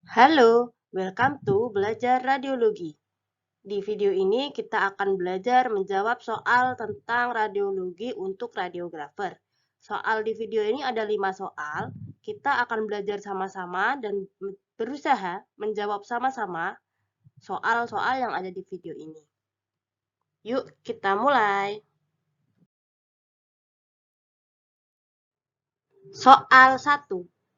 Halo, welcome to Belajar Radiologi. Di video ini kita akan belajar menjawab soal tentang radiologi untuk radiografer. Soal di video ini ada 5 soal. Kita akan belajar sama-sama dan berusaha menjawab sama-sama soal-soal yang ada di video ini. Yuk, kita mulai. Soal 1.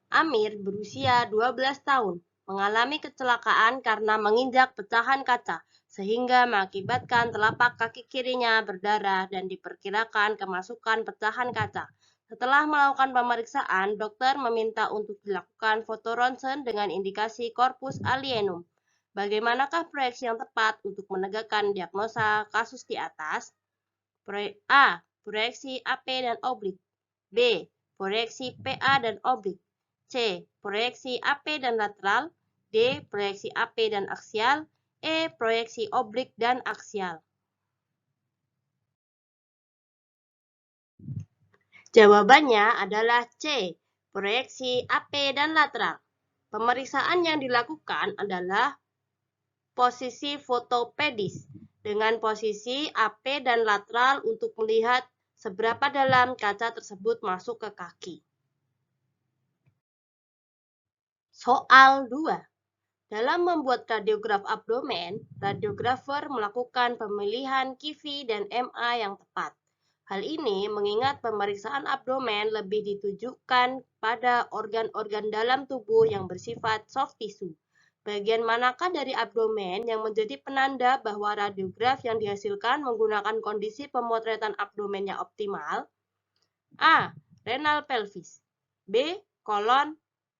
Amir berusia 12 tahun, mengalami kecelakaan karena menginjak pecahan kaca, sehingga mengakibatkan telapak kaki kirinya berdarah dan diperkirakan kemasukan pecahan kaca. Setelah melakukan pemeriksaan, dokter meminta untuk dilakukan foto ronsen dengan indikasi corpus alienum. Bagaimanakah proyeksi yang tepat untuk menegakkan diagnosa kasus di atas? A. Proyeksi AP dan oblik. B. Proyeksi PA dan oblik. C. Proyeksi AP dan lateral. D. Proyeksi AP dan aksial. E. Proyeksi oblik dan aksial. Jawabannya adalah C. Proyeksi AP dan lateral. Pemeriksaan yang dilakukan adalah posisi fotopedis dengan posisi AP dan lateral untuk melihat seberapa dalam kaca tersebut masuk ke kaki. Soal 2. Dalam membuat radiograf abdomen, radiografer melakukan pemilihan KIVI dan MA yang tepat. Hal ini mengingat pemeriksaan abdomen lebih ditujukan pada organ-organ dalam tubuh yang bersifat soft tissue. Bagian manakah dari abdomen yang menjadi penanda bahwa radiograf yang dihasilkan menggunakan kondisi pemotretan abdomennya optimal? A. Renal pelvis. B. Kolon.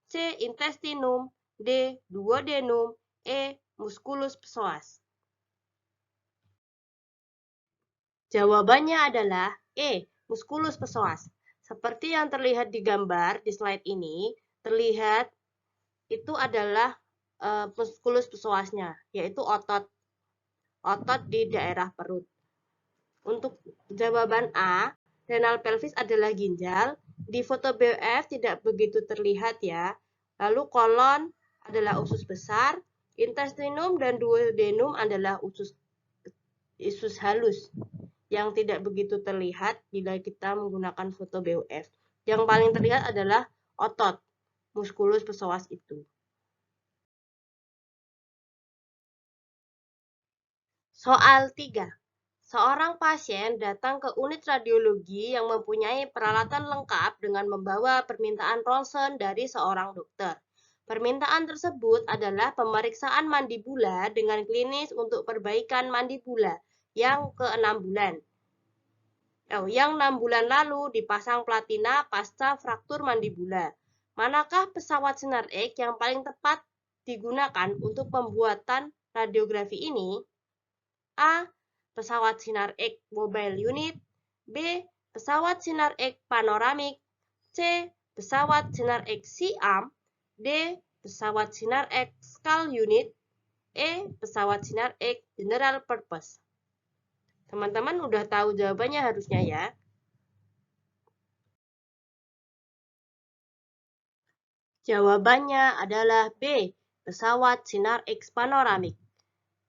C. Intestinum. D. Duodenum. E. Musculus psoas. Jawabannya adalah E. Musculus psoas. Seperti yang terlihat di gambar di slide ini, terlihat itu adalah musculus psoasnya, yaitu otot di daerah perut. Untuk jawaban A, renal pelvis adalah ginjal. Di foto BF tidak begitu terlihat ya. Lalu kolon adalah usus besar, intestinum dan duodenum adalah usus halus yang tidak begitu terlihat bila kita menggunakan foto BF. Yang paling terlihat adalah otot, musculus psoas itu. Soal 3. Seorang pasien datang ke unit radiologi yang mempunyai peralatan lengkap dengan membawa permintaan ronsen dari seorang dokter. Permintaan tersebut adalah pemeriksaan mandibula dengan klinis untuk perbaikan mandibula yang ke-6 bulan. Yang 6 bulan lalu dipasang platina pasca fraktur mandibula. Manakah pesawat sinar X yang paling tepat digunakan untuk pembuatan radiografi ini? A. Pesawat sinar X mobile unit. B. Pesawat sinar X panoramik. C. Pesawat sinar X Siam. D. Pesawat sinar X Skal unit. E. Pesawat sinar X general purpose. Teman-teman udah tahu jawabannya harusnya ya. Jawabannya adalah B. Pesawat sinar X panoramik.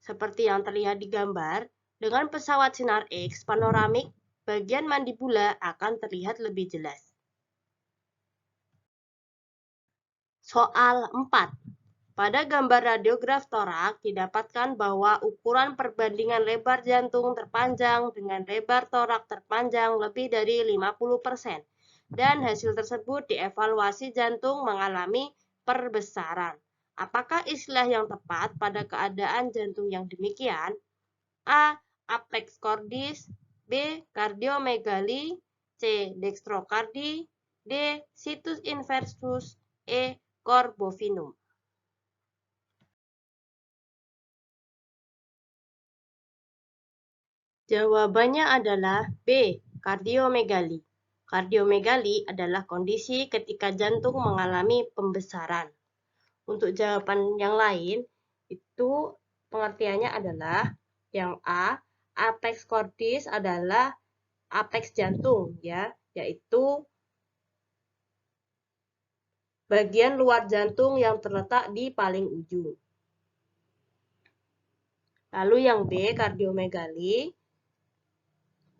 Seperti yang terlihat di gambar, dengan pesawat sinar X panoramik, bagian mandibula akan terlihat lebih jelas. Soal 4. Pada gambar radiograf torak didapatkan bahwa ukuran perbandingan lebar jantung terpanjang dengan lebar torak terpanjang lebih dari 50%, dan hasil tersebut dievaluasi jantung mengalami perbesaran. Apakah istilah yang tepat pada keadaan jantung yang demikian? A. Apex cordis. B. Cardiomegaly. C. Dextrocardi. D. Situs inversus. E. Cor bovinum. Jawabannya adalah B. Cardiomegaly. Cardiomegaly adalah kondisi ketika jantung mengalami pembesaran. Untuk jawaban yang lain, itu pengertiannya adalah yang A. Apex cordis adalah apex jantung ya, yaitu bagian luar jantung yang terletak di paling ujung. Lalu yang B, kardiomegali.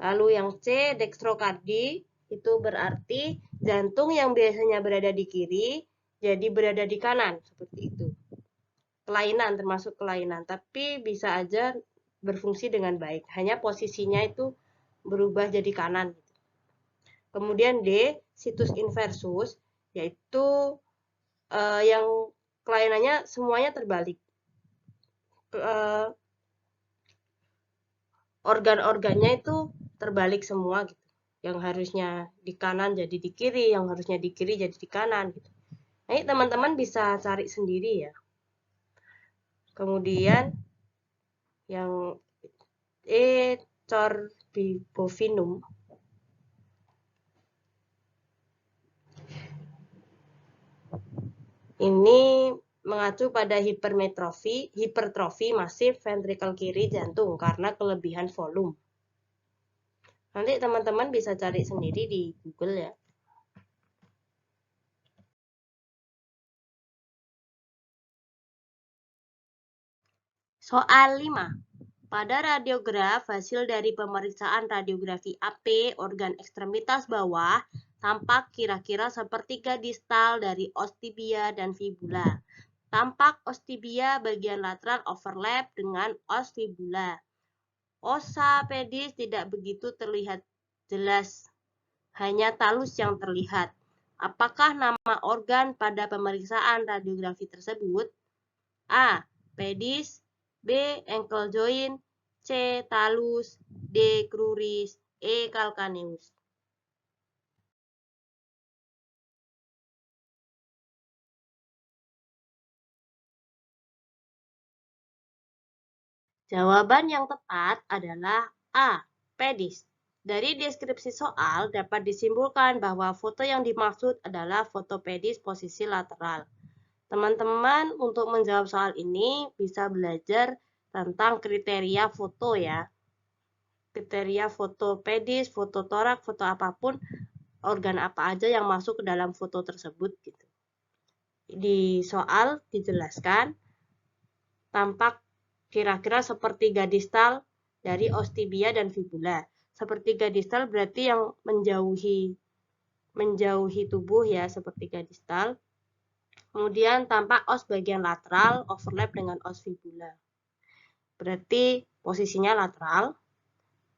Lalu yang C, dextrokardi. Itu berarti jantung yang biasanya berada di kiri, jadi berada di kanan. Seperti itu. Kelainan, termasuk kelainan. Tapi bisa aja berfungsi dengan baik. Hanya posisinya itu berubah jadi kanan. Kemudian D, situs inversus, yaitu yang kelainannya semuanya terbalik. Organ-organnya itu terbalik semua gitu. Yang harusnya di kanan jadi di kiri, yang harusnya di kiri jadi di kanan gitu. Nah, ini teman-teman bisa cari sendiri ya. Kemudian yang E, corbibovinum. Ini mengacu pada hipertrofi masif ventrikel kiri jantung karena kelebihan volume. Nanti teman-teman bisa cari sendiri di Google ya. Soal 5. Pada radiograf, hasil dari pemeriksaan radiografi AP organ ekstremitas bawah tampak kira-kira sepertiga distal dari os tibia dan fibula. Tampak os tibia bagian lateral overlap dengan os fibula. Osa pedis tidak begitu terlihat jelas, hanya talus yang terlihat. Apakah nama organ pada pemeriksaan radiografi tersebut? A. Pedis, B. Ankle joint, C. Talus, D. Cruris, E. Calcaneus. Jawaban yang tepat adalah A. Pedis. Dari deskripsi soal dapat disimpulkan bahwa foto yang dimaksud adalah foto pedis posisi lateral. Teman-teman untuk menjawab soal ini bisa belajar tentang kriteria foto ya. Kriteria foto pedis, foto torak, foto apapun, organ apa aja yang masuk ke dalam foto tersebut gitu. Di soal dijelaskan tampak kira-kira sepertiga distal dari os tibia dan fibula. Sepertiga distal berarti yang menjauhi tubuh ya, sepertiga distal. Kemudian tampak os bagian lateral overlap dengan os fibula. Berarti posisinya lateral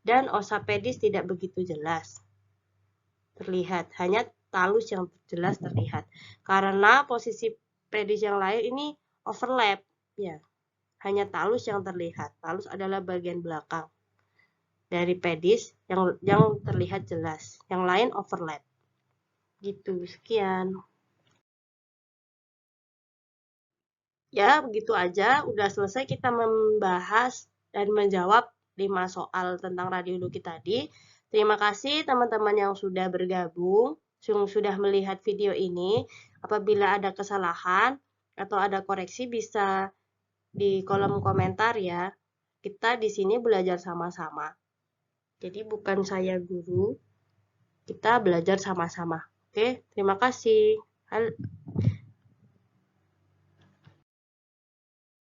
dan osa pedis tidak begitu jelas terlihat, hanya talus yang jelas terlihat. Karena posisi pedis yang lain ini overlap ya. Hanya talus yang terlihat. Talus adalah bagian belakang dari pedis yang terlihat jelas. Yang lain overlap. Gitu, sekian. Ya, begitu aja. Udah selesai kita membahas dan menjawab 5 soal tentang radiologi tadi. Terima kasih teman-teman yang sudah bergabung, yang sudah melihat video ini. Apabila ada kesalahan atau ada koreksi bisa di kolom komentar ya. Kita di sini belajar sama-sama. Jadi bukan saya guru, kita belajar sama-sama. Oke, terima kasih.